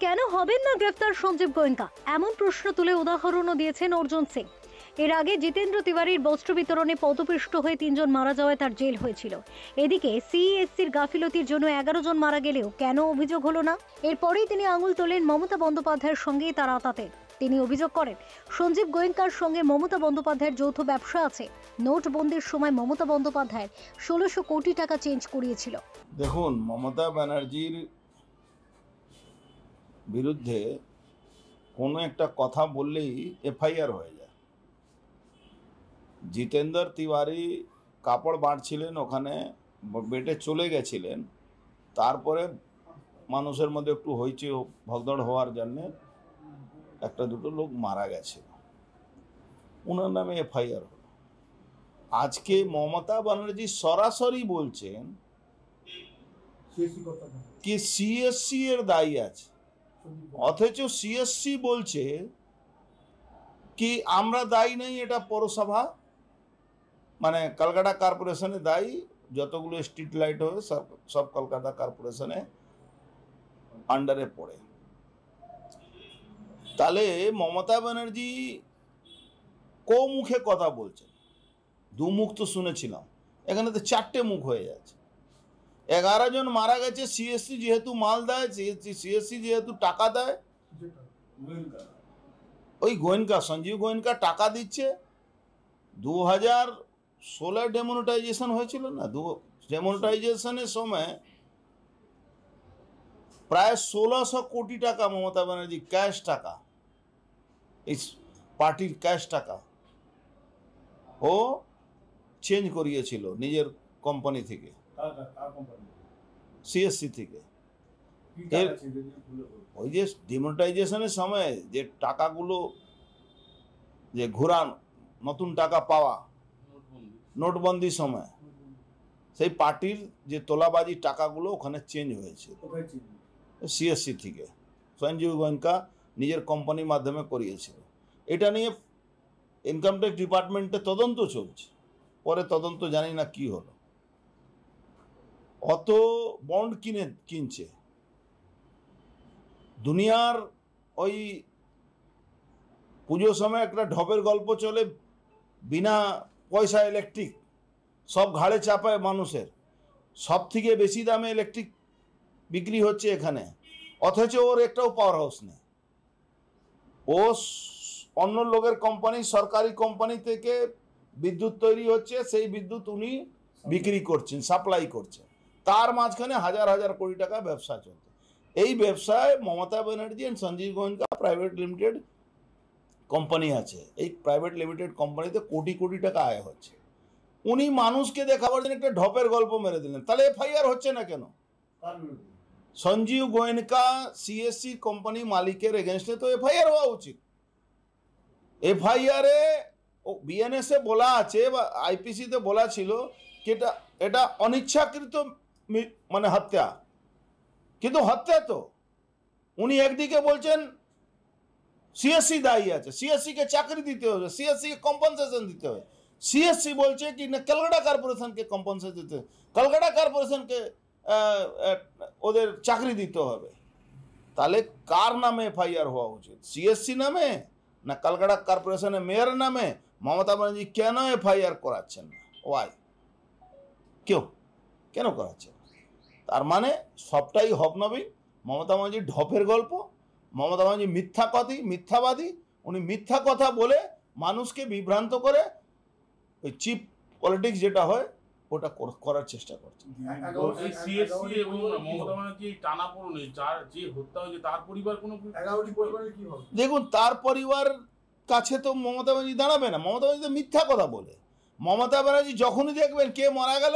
কেন হবেন না গ্রেফতার সঞ্জীব গোয়েঙ্কা, এমন প্রশ্ন তুলে উদাহরণও দিয়েছেন অর্জুন সিং। এর আগে জিতেন্দ্র তিওয়ারির বস্ত্র বিতরণে পদপিষ্ট হয়ে 3 জন মারা যাওয়ায় তার জেল হয়েছিল। এদিকে সিএসসির গাফিলতির জন্য 11 জন মারা গেলেও কেন অভিযোগ হলো না? এরপরেই তিনি আঙুল তোলেন মমতা বন্দ্যোপাধ্যায়ের সঙ্গে তার আতাতে। তিনি অভিযোগ করেন, সঞ্জীব গোয়েঙ্কার সঙ্গে মমতা বন্দ্যোপাধ্যায়ের যৌথ ব্যবসা আছে। নোটবন্দির সময় মমতা বন্দ্যোপাধ্যায় 1600 কোটি টাকা চেঞ্জ করিয়েছিল। দেখুন, মমতা ব্যানার্জির বিরুদ্ধে কোনো একটা কথা বললেই এফআইআর হয়ে যায়। জিতেন্দ্র তিওয়ারি কাপড় বাঁটছিলেন, ওখানে বেটে চলে গেছিলেন, তারপরে মানুষের মধ্যে একটু হইচই ভগদড় হওয়ার জন্যে একটা দুটো লোক মারা গেছিল, ওনার নামে এফআইআর হলো। আজকে মমতা ব্যানার্জি সরাসরি বলছেন কি সিএসসি এর দায়ী আছে, অথচ সিএসসি বলছে কি আমরা দায়ী নেই, এটা পৌরসভা মানে কলকাতা কর্পোরেশনে দায়ী। যতগুলো স্ট্রিট লাইট হবে সব কলকাতা কর্পোরেশনে আন্ডারে পড়ে। তাহলে মমতা ব্যানার্জি মুখে কথা বলছেন, দু মুখ তো শুনেছিলাম, এখানে তো 4টে মুখ হয়ে যাচ্ছে। 11 জন মারা গেছে, সিএসসি যেহেতু মাল দেয়, সিএসসি যেহেতু টাকা দেয়, ওই গোয়েঙ্কা সঞ্জীব গোয়েঙ্কা টাকা দিচ্ছে। 2016 ডেমোনেটাইজেশন হয়েছিল না, ডেমোনেটাইজেশনের সময় প্রায় 1600 কোটি টাকা মমতা ব্যানার্জি ক্যাশ টাকা, এই পার্টির ক্যাশ টাকা ও চেঞ্জ করিয়েছিল নিজের কোম্পানি থেকে, সিএসসি থেকে। ওই যে ডিমোনেটাইজেশনের সময় যে টাকাগুলো যে ঘোরান, নতুন টাকা পাওয়া, নোটবন্দির সময় সেই পার্টির যে তোলাবাজি টাকাগুলো ওখানে চেঞ্জ হয়েছে সিএসসি থেকে। সঞ্জীব গোয়েঙ্কা নিজের কোম্পানির মাধ্যমে করিয়েছিল। এটা নিয়ে ইনকাম ট্যাক্স ডিপার্টমেন্টে তদন্ত চলছে, পরে তদন্ত জানি না কি হলো। অত বন্ড কিনছে দুনিয়ার। ওই পুজোর সময় একটা ঢপের গল্প চলে, বিনা পয়সা ইলেকট্রিক সব ঘাড়ে চাপায় মানুষের, সব থেকে বেশি দামে ইলেকট্রিক বিক্রি হচ্ছে এখানে, অথচ ওর একটাও পাওয়ার হাউস নেই। ও অন্য লোকের কোম্পানি, সরকারি কোম্পানি থেকে বিদ্যুৎ তৈরি হচ্ছে, সেই বিদ্যুৎ উনি বিক্রি করছেন, সাপ্লাই করছেন, তার মাঝখানে হাজার হাজার কোটি টাকা ব্যবসা চলছে। এই ব্যবসায় Mamata Banerjee and Sanjiv Goenka private limited company আছে, এই প্রাইভেট লিমিটেড কোম্পানিতে কোটি কোটি টাকা আয় হচ্ছে। উনি মানুষকে দেখাবার জন্য একটা ঢপের গল্প মেরে দিলেন, তাহলে এফআইআর হচ্ছে না কেন? সঞ্জীব গোয়েঙ্কা সিএসসি কোম্পানি মালিকের এগেনস্টে তো এফআইআর হওয়া উচিত। এফআইআরে বিএনএসে বলা আছে বা আইপিসিতে বলা ছিল কি এটা অনিচ্ছাকৃত মানে হত্যা, কিন্তু হত্যা তো উনি একদিকে বলছেন সিএসসি দায়ী আছে, সিএসসি কে চাকরি দিতে হবে, সিএসসি কে কম্পনসেশন দিতে হবে। সিএসসি বলছে কি না কলকাতা কর্পোরেশনকে কম্পনসেশন দিতে হবে, কলকাতা কর্পোরেশনকে ওদের চাকরি দিতে হবে। তাহলে কার নামে এফআইআর হওয়া উচিত? সিএসসি নামে না কলকাতা কর্পোরেশনের মেয়র নামে? মমতা ব্যানার্জি কেন এফআইআর করাচ্ছেন না? ওয়াই? কেন করাচ্ছেন? তার মানে সবটাই হবনবী। মমতা ব্যানার্জি ঢপের গল্প, মমতা ব্যানার্জি মিথ্যাবাদী। উনি মিথ্যা কথা বলে মানুষকে বিভ্রান্ত করে ওই চিপ পলিটিক্স যেটা হয় ওটা করার চেষ্টা করছে। দেখুন, তার পরিবার কাছে তো মমতা ব্যানার্জি দাঁড়াবে না। মমতা ব্যানার্জি মিথ্যা কথা বলে। মমতা ব্যানার্জি যখনই দেখবেন কে মারা গেল,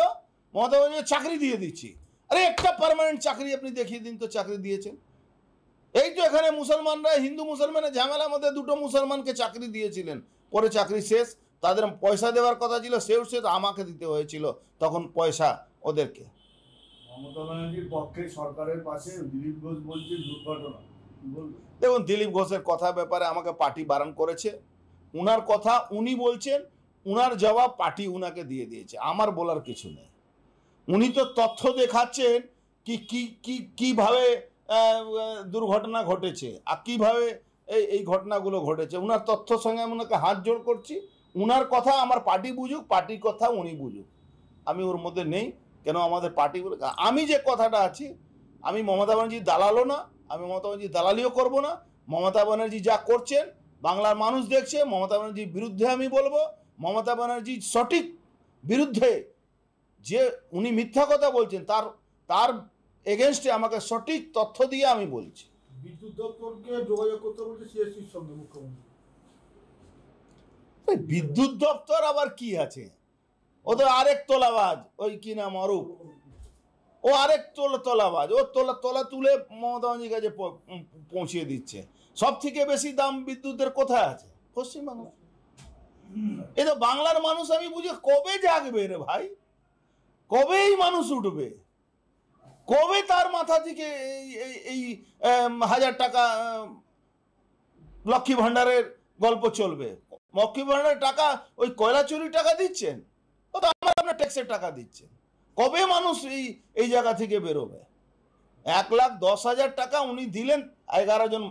মমতা ব্যানার্জি চাকরি দিয়ে দিচ্ছি। আরে একটা পার্মানেন্ট চাকরি আপনি দেখিয়ে দিন তো চাকরি দিয়েছেন। এই তো এখানে মুসলমানরা, হিন্দু মুসলমানের ঝামেলার মধ্যে 2টো মুসলমানকে চাকরি দিয়েছিলেন, পরে চাকরি শেষ, তাদের পয়সা দেওয়ার কথা ছিল, সেও শেষ, আমাকে দিতে হয়েছিল তখন পয়সা ওদেরকে। মমতা ব্যানার্জির পক্ষে সরকারের পাশে দিলীপ ঘোষ বলছে দুর্ঘটনা। দেখুন, দিলীপ ঘোষের কথা ব্যাপারে আমাকে পার্টি বারণ করেছে। উনার কথা উনি বলছেন, উনার জবাব পার্টি উনাকে দিয়ে দিয়েছে, আমার বলার কিছু নেই। উনি তো তথ্য দেখাচ্ছেন কি কিভাবে দুর্ঘটনা ঘটেছে আর কীভাবে এই ঘটনাগুলো ঘটেছে। উনার তথ্যর সঙ্গে আমি ওনাকে হাত জোড় করছি। উনার কথা আমার পার্টি বুঝুক, পার্টির কথা উনি বুঝুক, আমি ওর মধ্যে নেই। কেন আমাদের পার্টি, আমি যে কথাটা আছি, আমি মমতা ব্যানার্জির দালালও না, আমি মমতা ব্যানার্জির দালালিও করব না। মমতা ব্যানার্জি যা করছেন বাংলার মানুষ দেখছে। মমতা ব্যানার্জির বিরুদ্ধে আমি বলবো, মমতা ব্যানার্জির সঠিক বিরুদ্ধে যে উনি মিথ্যা কথা বলছেন তার এগেনস্টে আমাকে সঠিক তথ্য দিয়ে আমি বলছি। বিদ্যুৎ দপ্তরকে যোগাযোগ করতে বলছে সিএসসির সঙ্গে মুখ্যমন্ত্রী। বিদ্যুৎ দপ্তর আবার কি আছে? ও তো আরেক তোলাবাজ, ওই কি নাম অরূপ, ও আরেক তোলাবাজ। ও তোলা তুলে মমতা ব্যানার্জির কাছে পৌঁছিয়ে দিচ্ছে। সব থেকে বেশি দাম বিদ্যুতের কোথায় আছে? পশ্চিমবাংলা। এই তো বাংলার মানুষ আমি বুঝি কবে জাগবে রে ভাই, কবে এই মানুষ উঠবে, কবে তার মাথা থেকে এই 1000 টাকা লক্ষ্মী ভাণ্ডারের গল্প চলবে। লক্ষ্মী ভাণ্ডারের টাকা ওই কয়লা চুরি টাকা দিচ্ছেন, ও তো আপনার ট্যাক্সের টাকা দিচ্ছেন। কবে মানুষ এই জায়গা থেকে বেরোবে? 1,10,000 টাকা উনি দিলেন, 11 জন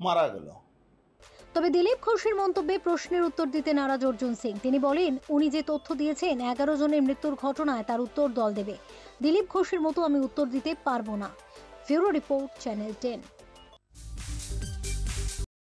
মারা গেল। তবে দিলীপ ঘোষের মন্তব্যে প্রশ্নের উত্তর দিতে নারাজ অর্জুন সিং। তিনি বলেন, উনি যে তথ্য দিয়েছেন 11 জনের মৃত্যুর ঘটনায়, তার উত্তর দল দেবে। দিলীপ ঘোষের মতো আমি উত্তর দিতে পারবো না। Bureau report, channel 10।